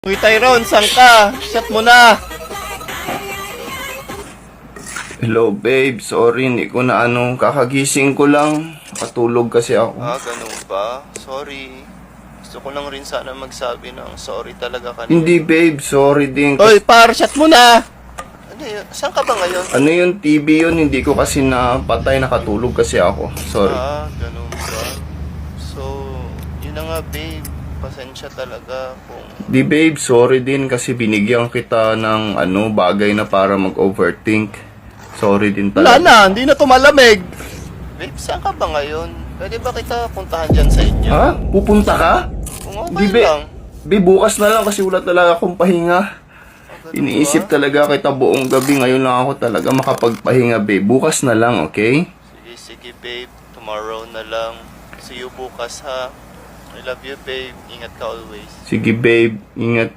Uy, Tyrone, saan ka? Shut mo na. Hello babe, sorry hindi ko na kakagising ko lang. Katulog kasi ako. Ganun ba? Sorry. Gusto ko lang rin sana magsabi ng sorry talaga kanina. Hindi babe, sorry din. Hoy, shut mo na. Ano yun? Saan ka ba ngayon? Ano yung TV yun? Hindi ko kasi napatay, nakatulog kasi ako. Sorry. Ganun ba? So, yun na nga babe. Pasensya talaga kung... Di babe, sorry din kasi binigyan kita ng bagay na para mag-overthink. Sorry din Wala talaga. na, hindi na tumalamig. Babe, saan ka ba ngayon? Pwede ba kita puntahan dyan sa inyo? Ha? Pupunta ka? Kung Di okay lang. babe, bukas na lang kasi wala talaga akong pahinga. Ganun Iniisip ba? talaga kita buong gabi. Ngayon lang ako talaga makapagpahinga babe. Bukas na lang, okay? Sige babe, tomorrow na lang. See you bukas ha. I love you babe, ingat ka always. Sige babe, ingat.